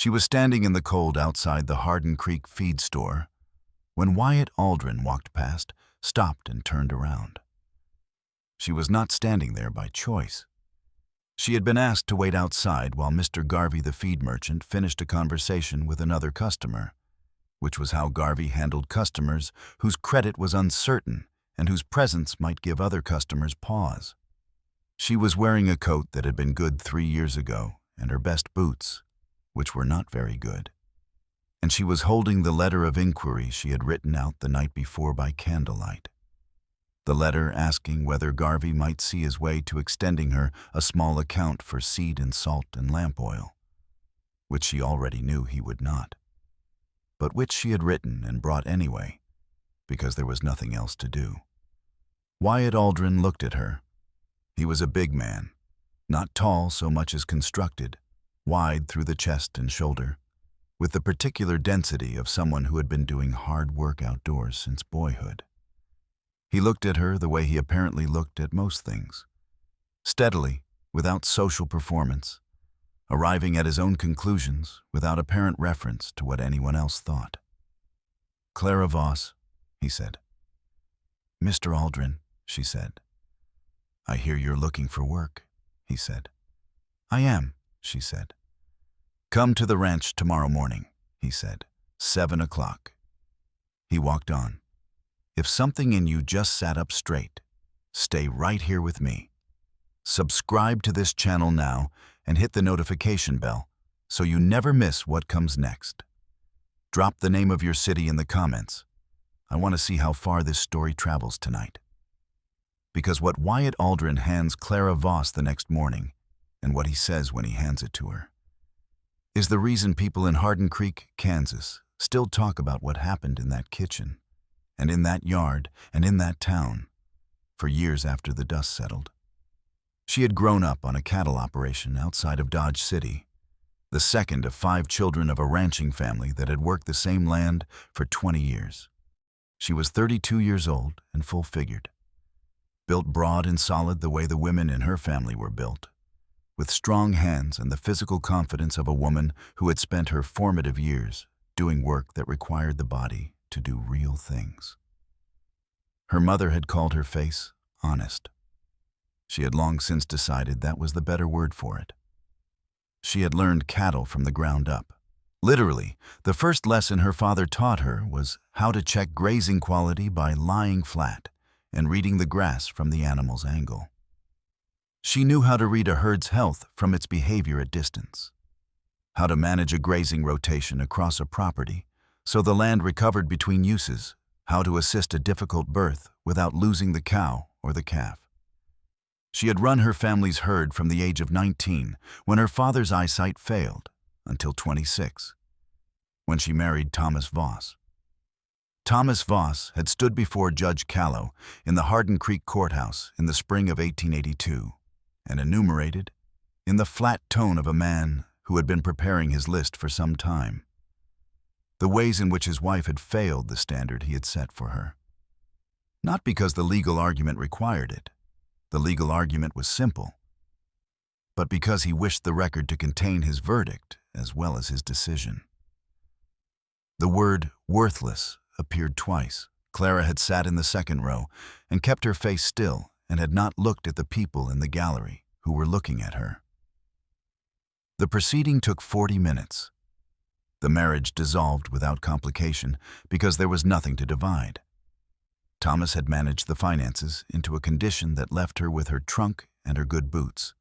She was standing in the cold outside the Hardin Creek feed store when Wyatt Aldrin walked past, stopped, and turned around. She was not standing there by choice. She had been asked to wait outside while Mr. Garvey the feed merchant finished a conversation with another customer, which was how Garvey handled customers whose credit was uncertain and whose presence might give other customers pause. She was wearing a coat that had been good 3 years ago and her best boots, which were not very good. And she was holding the letter of inquiry she had written out the night before by candlelight. The letter asking whether Garvey might see his way to extending her a small account for seed and salt and lamp oil, which she already knew he would not, but which she had written and brought anyway, because there was nothing else to do. Wyatt Aldrin looked at her. He was a big man, not tall so much as constructed, wide through the chest and shoulder, with the particular density of someone who had been doing hard work outdoors since boyhood. He looked at her the way he apparently looked at most things, steadily, without social performance, arriving at his own conclusions without apparent reference to what anyone else thought. "Clara Voss," he said. "Mr. Aldrin," she said. "I hear you're looking for work," he said. "I am," she said. "Come to the ranch tomorrow morning," he said. 7 o'clock. He walked on. "If something in you just sat up straight, stay right here with me. Subscribe to this channel now and hit the notification bell so you never miss what comes next. Drop the name of your city in the comments. I want to see how far this story travels tonight." Because what Wyatt Aldrin hands Clara Voss the next morning, and what he says when he hands it to her, is the reason people in Hardin Creek, Kansas, still talk about what happened in that kitchen, and in that yard, and in that town, for years after the dust settled. She had grown up on a cattle operation outside of Dodge City, the second of 5 children of a ranching family that had worked the same land for 20 years. She was 32 years old and full-figured, built broad and solid the way the women in her family were built, with strong hands and the physical confidence of a woman who had spent her formative years doing work that required the body to do real things. Her mother had called her face honest. She had long since decided that was the better word for it. She had learned cattle from the ground up. Literally, the first lesson her father taught her was how to check grazing quality by lying flat and reading the grass from the animal's angle. She knew how to read a herd's health from its behavior at distance, how to manage a grazing rotation across a property so the land recovered between uses, how to assist a difficult birth without losing the cow or the calf. She had run her family's herd from the age of 19, when her father's eyesight failed, until 26, when she married Thomas Voss. Thomas Voss had stood before Judge Callow in the Hardin Creek Courthouse in the spring of 1882 and enumerated, in the flat tone of a man who had been preparing his list for some time, the ways in which his wife had failed the standard he had set for her. Not because the legal argument required it. The legal argument was simple, but because he wished the record to contain his verdict as well as his decision. The word "worthless" appeared twice. Clara had sat in the second row and kept her face still and had not looked at the people in the gallery who were looking at her. The proceeding took 40 minutes. The marriage dissolved without complication because there was nothing to divide. Thomas had managed the finances into a condition that left her with her trunk and her good boots,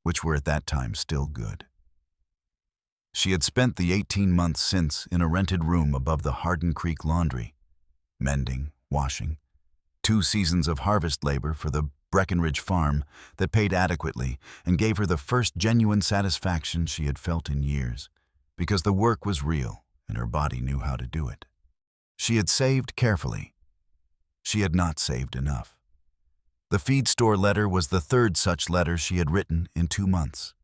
which were at that time still good. She had spent the 18 months since in a rented room above the Hardin Creek laundry, mending, washing, 2 seasons of harvest labor for the Breckenridge farm that paid adequately and gave her the first genuine satisfaction she had felt in years, because the work was real and her body knew how to do it. She had saved carefully. She had not saved enough. The feed store letter was the 3rd such letter she had written in 2 months.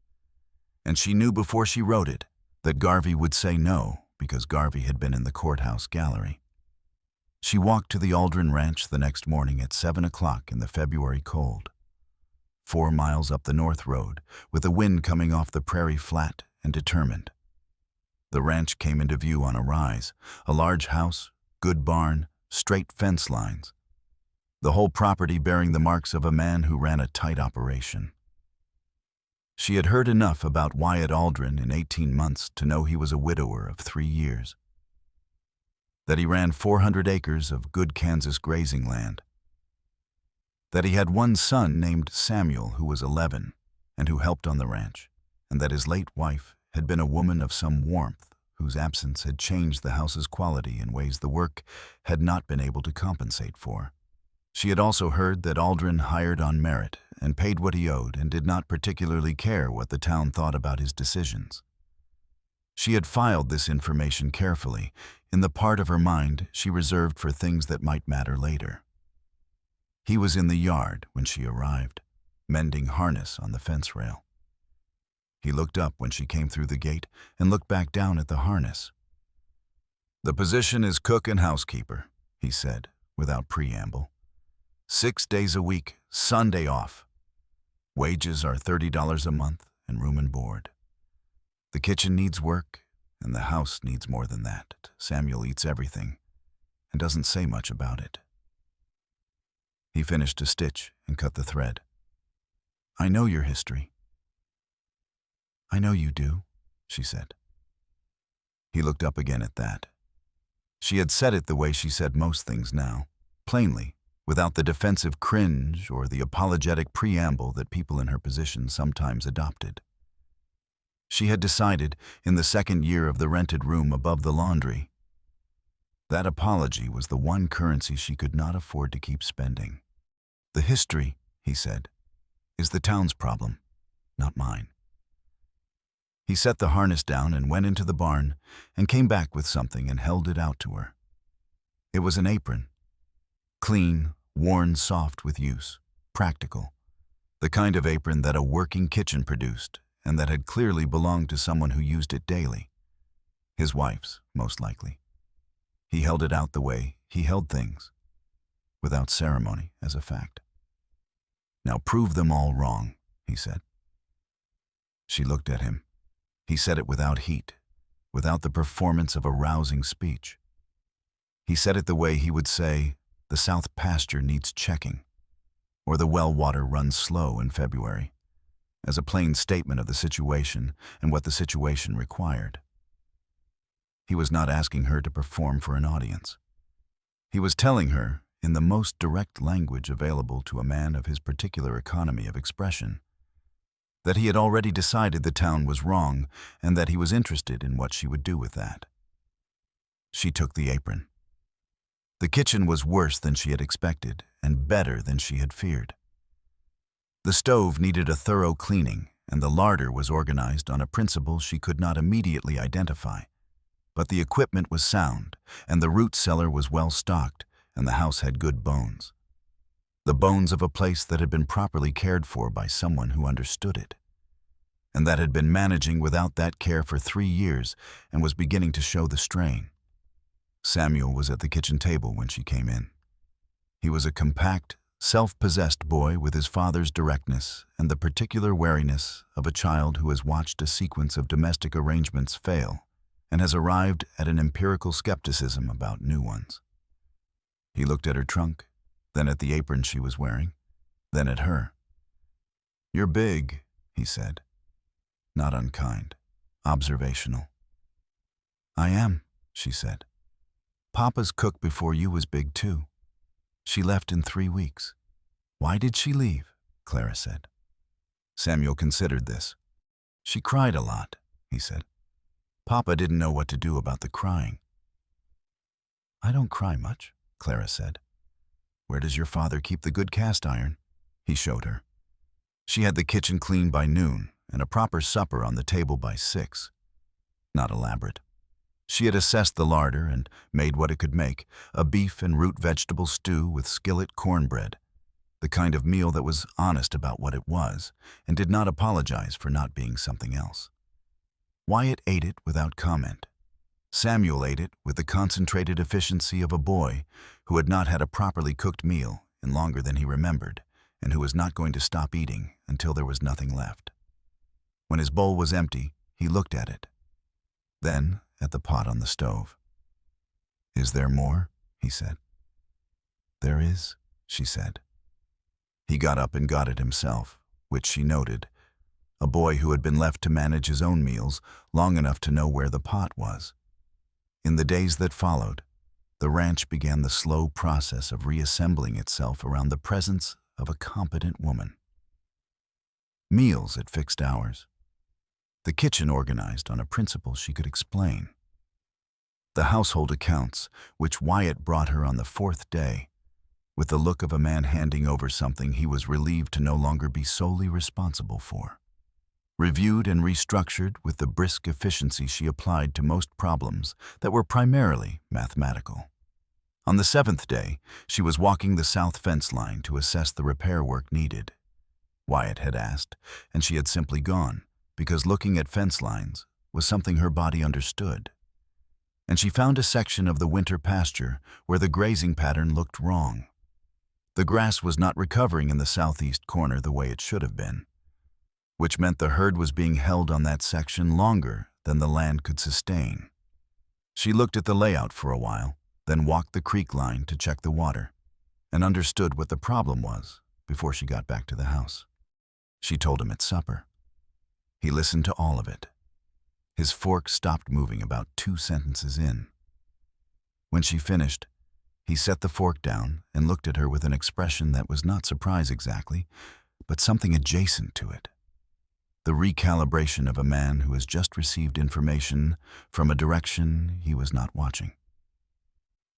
And she knew before she wrote it that Garvey would say no because Garvey had been in the courthouse gallery. She walked to the Aldrin Ranch the next morning at 7 o'clock in the February cold, 4 miles up the north road, with the wind coming off the prairie flat and determined. The ranch came into view on a rise, a large house, good barn, straight fence lines. The whole property bearing the marks of a man who ran a tight operation. She had heard enough about Wyatt Aldrin in 18 months to know he was a widower of 3 years. That he ran 400 acres of good Kansas grazing land. That he had one son named Samuel who was 11 and who helped on the ranch, and that his late wife had been a woman of some warmth whose absence had changed the house's quality in ways the work had not been able to compensate for. She had also heard that Aldrin hired on merit and paid what he owed and did not particularly care what the town thought about his decisions. She had filed this information carefully in the part of her mind she reserved for things that might matter later. He was in the yard when she arrived, mending harness on the fence rail. He looked up when she came through the gate and looked back down at the harness. "The position is cook and housekeeper," he said, without preamble. 6 days a week, Sunday off. Wages are $30 a month and room and board. The kitchen needs work, and the house needs more than that. Samuel eats everything and doesn't say much about it. He finished a stitch and cut the thread. "I know your history." "I know you do," she said. He looked up again at that. She had said it the way she said most things now, plainly, without the defensive cringe or the apologetic preamble that people in her position sometimes adopted. She had decided, in the second year of the rented room above the laundry, that apology was the one currency she could not afford to keep spending. "The history," he said, "is the town's problem, not mine." He set the harness down and went into the barn and came back with something and held it out to her. It was an apron. Clean, worn soft with use, practical. The kind of apron that a working kitchen produced and that had clearly belonged to someone who used it daily. His wife's, most likely. He held it out the way he held things, without ceremony, as a fact. "Now prove them all wrong," he said. She looked at him. He said it without heat, without the performance of a rousing speech. He said it the way he would say, "The south pasture needs checking," or "the well water runs slow in February," as a plain statement of the situation and what the situation required. He was not asking her to perform for an audience. He was telling her, in the most direct language available to a man of his particular economy of expression, that he had already decided the town was wrong and that he was interested in what she would do with that. She took the apron. The kitchen was worse than she had expected and better than she had feared. The stove needed a thorough cleaning, and the larder was organized on a principle she could not immediately identify. But the equipment was sound, and the root cellar was well stocked, and the house had good bones. The bones of a place that had been properly cared for by someone who understood it, and that had been managing without that care for 3 years and was beginning to show the strain. Samuel was at the kitchen table when she came in. He was a compact, self-possessed boy with his father's directness and the particular wariness of a child who has watched a sequence of domestic arrangements fail and has arrived at an empirical skepticism about new ones. He looked at her trunk, then at the apron she was wearing, then at her. "You're big," he said. Not unkind, observational. "I am," she said. "Papa's cook before you was big too. She left in 3 weeks." "Why did she leave?" Clara said. Samuel considered this. "She cried a lot," he said. "Papa didn't know what to do about the crying." "I don't cry much," Clara said. "Where does your father keep the good cast iron?" He showed her. She had the kitchen clean by noon and a proper supper on the table by 6. Not elaborate. She had assessed the larder and made what it could make, a beef and root vegetable stew with skillet cornbread, the kind of meal that was honest about what it was and did not apologize for not being something else. Wyatt ate it without comment. Samuel ate it with the concentrated efficiency of a boy who had not had a properly cooked meal in longer than he remembered and who was not going to stop eating until there was nothing left. When his bowl was empty, he looked at it. Then, at the pot on the stove. "Is there more?" he said. "There is," she said. He got up and got it himself, which she noted, a boy who had been left to manage his own meals long enough to know where the pot was. In the days that followed, the ranch began the slow process of reassembling itself around the presence of a competent woman. Meals at fixed hours. The kitchen organized on a principle she could explain. The household accounts, which Wyatt brought her on the fourth day, with the look of a man handing over something he was relieved to no longer be solely responsible for. Reviewed and restructured with the brisk efficiency she applied to most problems that were primarily mathematical. On the seventh day, she was walking the south fence line to assess the repair work needed. Wyatt had asked, and she had simply gone, because looking at fence lines was something her body understood. And she found a section of the winter pasture where the grazing pattern looked wrong. The grass was not recovering in the southeast corner the way it should have been, which meant the herd was being held on that section longer than the land could sustain. She looked at the layout for a while, then walked the creek line to check the water, and understood what the problem was before she got back to the house. She told him at supper. He listened to all of it. His fork stopped moving about 2 sentences in. When she finished, he set the fork down and looked at her with an expression that was not surprise exactly, but something adjacent to it. The recalibration of a man who has just received information from a direction he was not watching.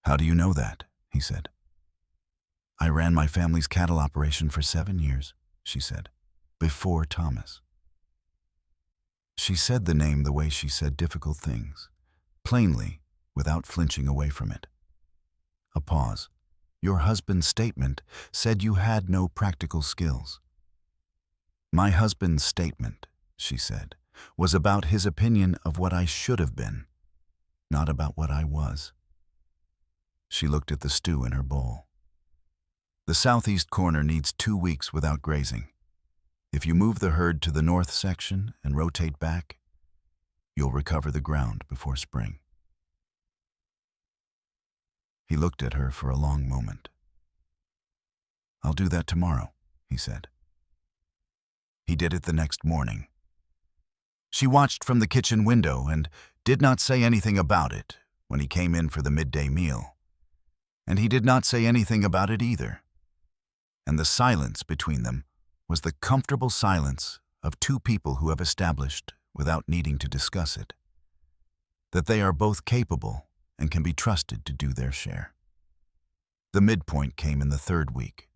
"How do you know that?" he said. "I ran my family's cattle operation for 7 years," she said, "before Thomas." She said the name the way she said difficult things, plainly, without flinching away from it. A pause. "Your husband's statement said you had no practical skills." "My husband's statement," she said, "was about his opinion of what I should have been, not about what I was." She looked at the stew in her bowl. "The southeast corner needs 2 weeks without grazing. If you move the herd to the north section and rotate back, you'll recover the ground before spring." He looked at her for a long moment. "I'll do that tomorrow," he said. He did it the next morning. She watched from the kitchen window and did not say anything about it when he came in for the midday meal. And he did not say anything about it either. And the silence between them was the comfortable silence of 2 people who have established, without needing to discuss it, that they are both capable and can be trusted to do their share. The midpoint came in the 3rd week,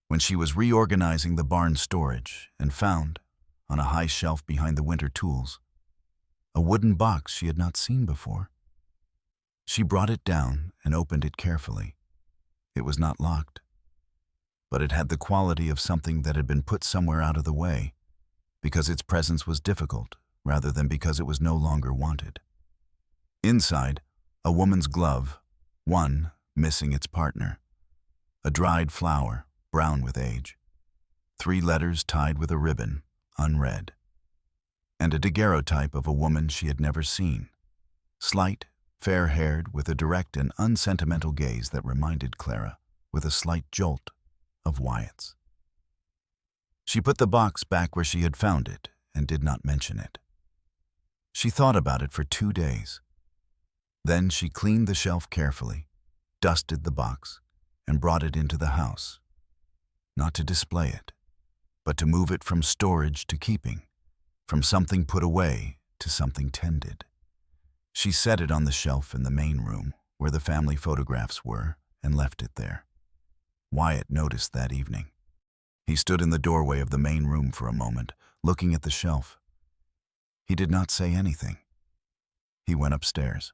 when she was reorganizing the barn storage and found, on a high shelf behind the winter tools, a wooden box she had not seen before. She brought it down and opened it carefully. It was not locked, but it had the quality of something that had been put somewhere out of the way, because its presence was difficult rather than because it was no longer wanted. Inside, a woman's glove, one missing its partner, a dried flower, brown with age, 3 letters tied with a ribbon, unread, and a daguerreotype of a woman she had never seen, slight, fair-haired, with a direct and unsentimental gaze that reminded Clara, with a slight jolt, of Wyatt's. She put the box back where she had found it and did not mention it. She thought about it for 2 days. Then she cleaned the shelf carefully, dusted the box, and brought it into the house, not to display it, but to move it from storage to keeping, from something put away to something tended. She set it on the shelf in the main room where the family photographs were and left it there. Wyatt noticed that evening. He stood in the doorway of the main room for a moment, looking at the shelf. He did not say anything. He went upstairs.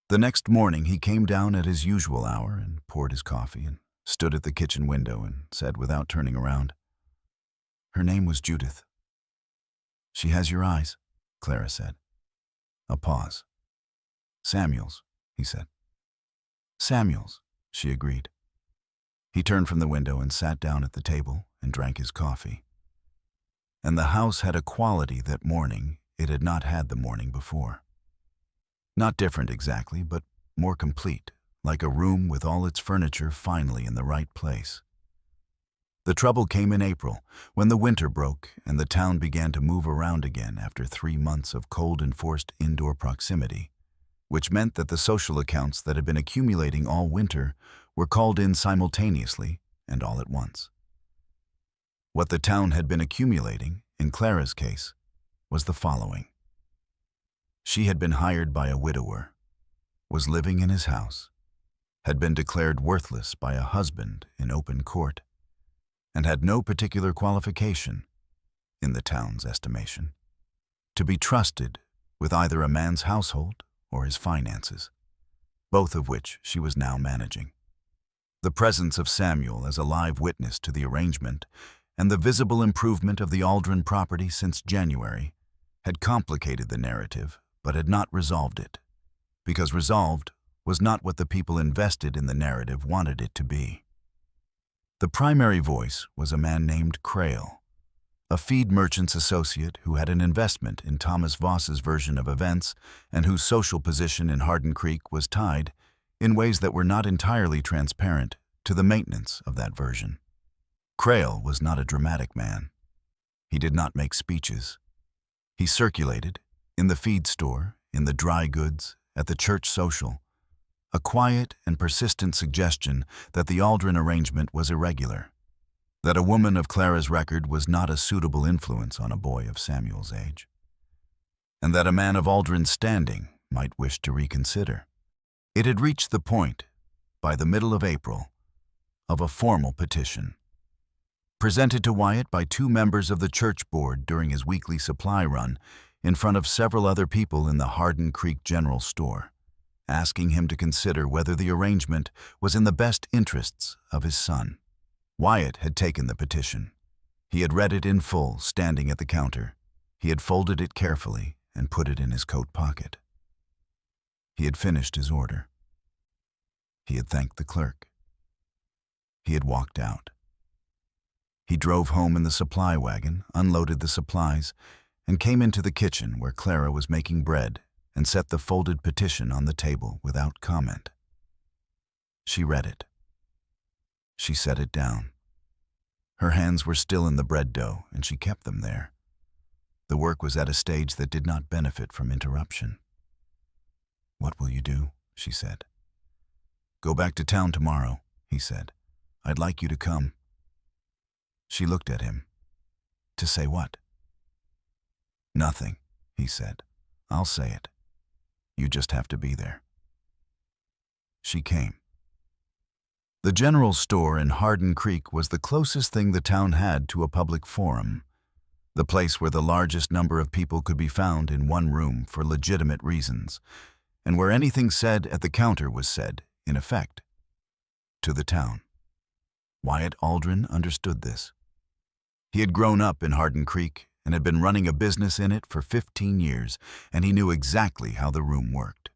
The next morning he came down at his usual hour and poured his coffee and stood at the kitchen window and said without turning around, "Her name was Judith." "She has your eyes," Clara said. A pause. "Samuels," he said. "Samuels," she agreed. He turned from the window and sat down at the table and drank his coffee. And the house had a quality that morning it had not had the morning before. Not different exactly, but more complete, like a room with all its furniture finally in the right place. The trouble came in April, when the winter broke and the town began to move around again after 3 months of cold-enforced indoor proximity, which meant that the social accounts that had been accumulating all winter were called in simultaneously and all at once. What the town had been accumulating, in Clara's case, was the following. She had been hired by a widower, was living in his house, had been declared worthless by a husband in open court, and had no particular qualification, in the town's estimation, to be trusted with either a man's household or his finances, both of which she was now managing. The presence of Samuel as a live witness to the arrangement and the visible improvement of the Aldrin property since January had complicated the narrative but had not resolved it, because resolved was not what the people invested in the narrative wanted it to be. The primary voice was a man named Crail, a feed merchant's associate who had an investment in Thomas Voss's version of events and whose social position in Hardin Creek was tied, in ways that were not entirely transparent, to the maintenance of that version. Crail was not a dramatic man. He did not make speeches. He circulated, in the feed store, in the dry goods, at the church social, a quiet and persistent suggestion that the Aldrin arrangement was irregular, that a woman of Clara's record was not a suitable influence on a boy of Samuel's age, and that a man of Aldrin's standing might wish to reconsider. It had reached the point, by the middle of April, of a formal petition, presented to Wyatt by 2 members of the church board during his weekly supply run in front of several other people in the Hardin Creek General Store, asking him to consider whether the arrangement was in the best interests of his son. Wyatt had taken the petition. He had read it in full, standing at the counter. He had folded it carefully and put it in his coat pocket. He had finished his order. He had thanked the clerk. He had walked out. He drove home in the supply wagon, unloaded the supplies, and came into the kitchen where Clara was making bread and set the folded petition on the table without comment. She read it. She set it down. Her hands were still in the bread dough, and she kept them there. The work was at a stage that did not benefit from interruption. "What will you do?" she said. "Go back to town tomorrow," he said. "I'd like you to come." She looked at him. "To say what?" "Nothing," he said. "I'll say it. You just have to be there." She came. The general store in Hardin Creek was the closest thing the town had to a public forum, the place where the largest number of people could be found in one room for legitimate reasons, and where anything said at the counter was said, in effect, to the town. Wyatt Aldrin understood this. He had grown up in Hardin Creek and had been running a business in it for 15 years, and he knew exactly how the room worked.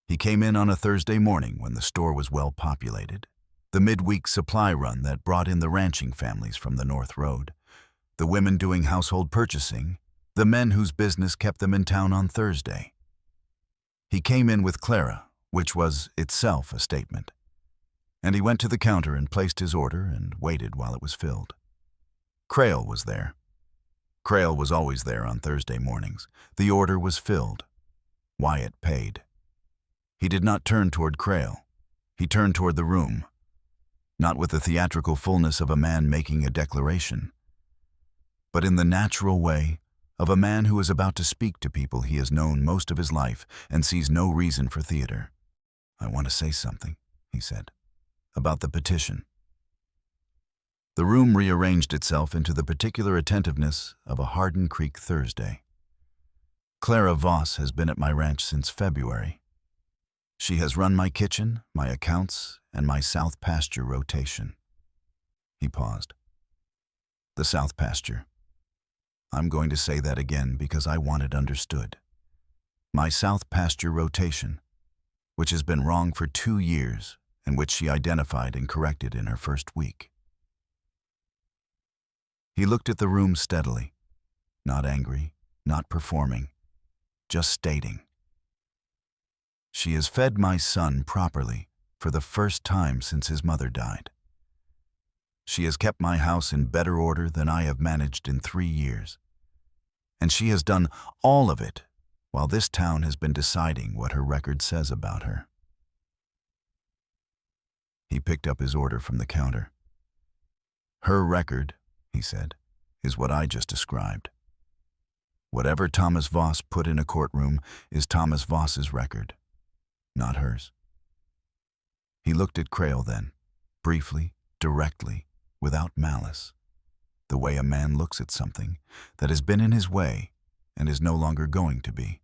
He came in on a Thursday morning when the store was well populated, the midweek supply run that brought in the ranching families from the North Road, the women doing household purchasing, the men whose business kept them in town on Thursday. He came in with Clara, which was itself a statement, and he went to the counter and placed his order and waited while it was filled. Crail was there. Crail was always there on Thursday mornings. The order was filled. Wyatt paid. He did not turn toward Crail. He turned toward the room, not with the theatrical fullness of a man making a declaration, but in the natural way of a man who is about to speak to people he has known most of his life and sees no reason for theater. "I want to say something," he said, "about the petition." The room rearranged itself into the particular attentiveness of a Hardin Creek Thursday. "Clara Voss has been at my ranch since February. She has run my kitchen, my accounts, and my south pasture rotation." He paused. "The south pasture. I'm going to say that again because I want it understood. My south pasture rotation, which has been wrong for 2 years and which she identified and corrected in her first week." He looked at the room steadily, not angry, not performing, just stating. She has fed my son properly for the first time since his mother died. She has kept my house in better order than I have managed in 3 years. And she has done all of it while this town has been deciding what her record says about her. He picked up his order from the counter. Her record, he said, is what I just described. Whatever Thomas Voss put in a courtroom is Thomas Voss's record, not hers. He looked at Crail then, briefly, directly, without malice, the way a man looks at something that has been in his way and is no longer going to be.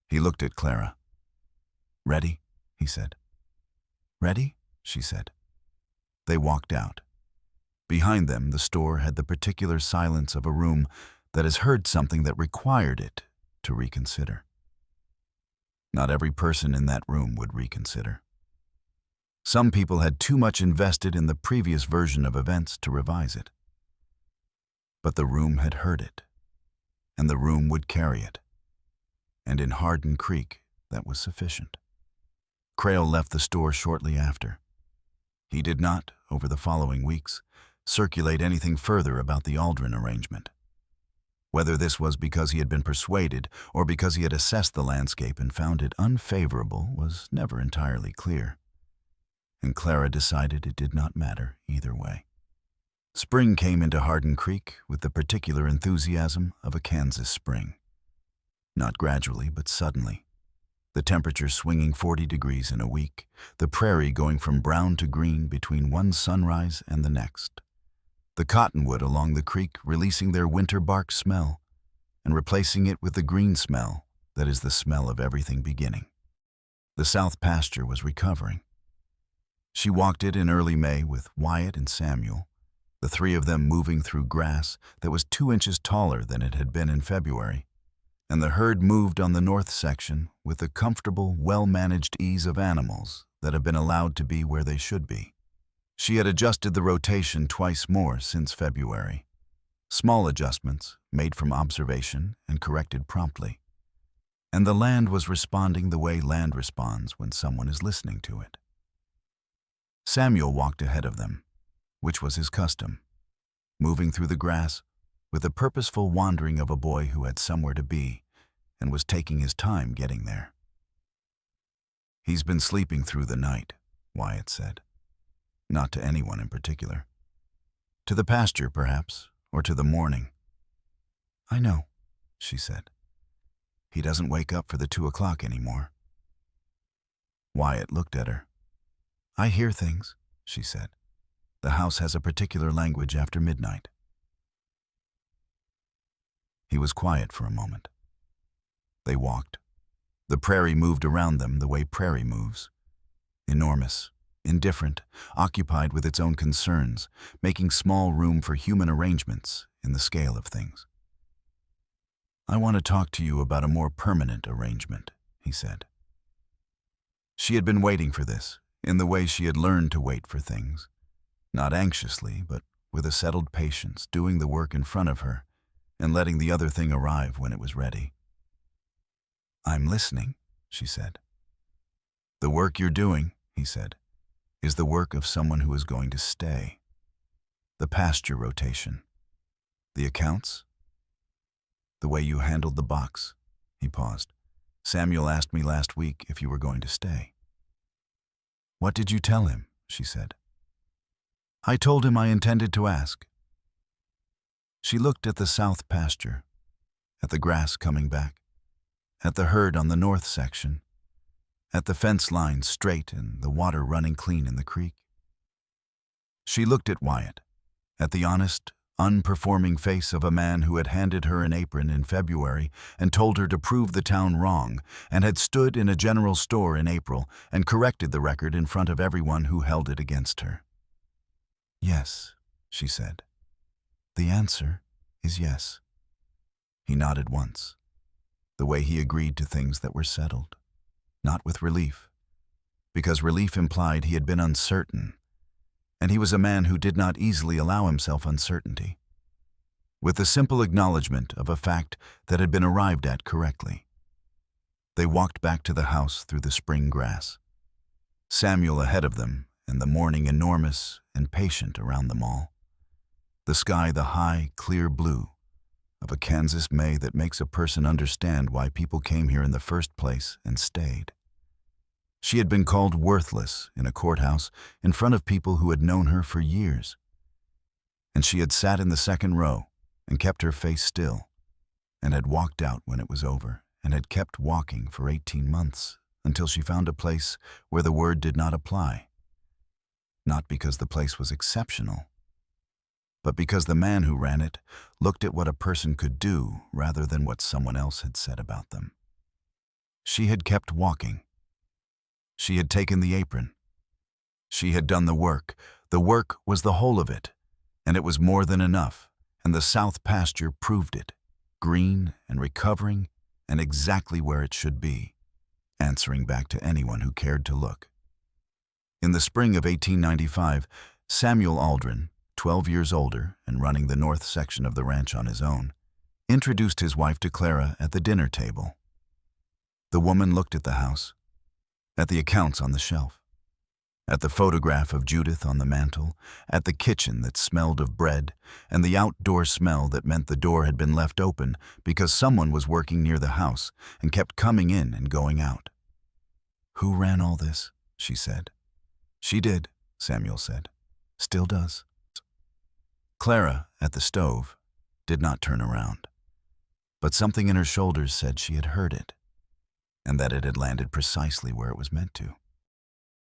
He looked at Clara. Ready? He said. Ready? She said. They walked out. Behind them, the store had the particular silence of a room that has heard something that required it to reconsider. Not every person in that room would reconsider. Some people had too much invested in the previous version of events to revise it. But the room had heard it, and the room would carry it. And in Hardin Creek, that was sufficient. Crail left the store shortly after. He did not, over the following weeks, circulate anything further about the Aldrin arrangement. Whether this was because he had been persuaded or because he had assessed the landscape and found it unfavorable was never entirely clear. And Clara decided it did not matter either way. Spring came into Hardin Creek with the particular enthusiasm of a Kansas spring. Not gradually, but suddenly. The temperature swinging 40 degrees in a week, the prairie going from brown to green between one sunrise and the next. The cottonwood along the creek releasing their winter bark smell and replacing it with the green smell that is the smell of everything beginning. The south pasture was recovering. She walked it in early May with Wyatt and Samuel, the three of them moving through grass that was 2 inches taller than it had been in February, and the herd moved on the north section with the comfortable, well-managed ease of animals that have been allowed to be where they should be. She had adjusted the rotation twice more since February. Small adjustments, made from observation and corrected promptly. And the land was responding the way land responds when someone is listening to it. Samuel walked ahead of them, which was his custom, moving through the grass with the purposeful wandering of a boy who had somewhere to be and was taking his time getting there. He's been sleeping through the night, Wyatt said. Not to anyone in particular. To the pasture, perhaps, or to the morning. I know, she said. He doesn't wake up for the 2 o'clock anymore. Wyatt looked at her. I hear things, she said. The house has a particular language after midnight. He was quiet for a moment. They walked. The prairie moved around them the way prairie moves. Enormous, indifferent, occupied with its own concerns, making small room for human arrangements in the scale of things. I want to talk to you about a more permanent arrangement, he said. She had been waiting for this, in the way she had learned to wait for things. Not anxiously, but with a settled patience, doing the work in front of her, and letting the other thing arrive when it was ready. I'm listening, she said. The work you're doing, he said, is the work of someone who is going to stay. The pasture rotation. The accounts? The way you handled the box. He paused. Samuel asked me last week if you were going to stay. What did you tell him? She said. I told him I intended to ask. She looked at the south pasture, at the grass coming back, at the herd on the north section, at the fence line straight and the water running clean in the creek. She looked at Wyatt, at the honest, unperforming face of a man who had handed her an apron in February and told her to prove the town wrong, and had stood in a general store in April and corrected the record in front of everyone who held it against her. Yes, she said. The answer is yes. He nodded once, the way he agreed to things that were settled, not with relief, because relief implied he had been uncertain, and he was a man who did not easily allow himself uncertainty. with the simple acknowledgement of a fact that had been arrived at correctly. They walked back to the house through the spring grass, Samuel ahead of them, and the morning enormous and patient around them all. The sky the high, clear blue of a Kansas May that makes a person understand why people came here in the first place and stayed. She had been called worthless in a courthouse in front of people who had known her for years. And she had sat in the second row and kept her face still, and had walked out when it was over, and had kept walking for 18 months until she found a place where the word did not apply. Not because the place was exceptional, but because the man who ran it looked at what a person could do rather than what someone else had said about them. She had kept walking. She had taken the apron. She had done the work. The work was the whole of it, and it was more than enough, and the south pasture proved it, green and recovering and exactly where it should be, answering back to anyone who cared to look. In the spring of 1895, Samuel Aldrin, 12 years older and running the north section of the ranch on his own, introduced his wife to Clara at the dinner table. The woman looked at the house, at the accounts on the shelf, at the photograph of Judith on the mantel, at the kitchen that smelled of bread, and the outdoor smell that meant the door had been left open because someone was working near the house and kept coming in and going out. "Who ran all this?" she said. "She did," Samuel said. "Still does." Clara, at the stove, did not turn around, but something in her shoulders said she had heard it, and that it had landed precisely where it was meant to.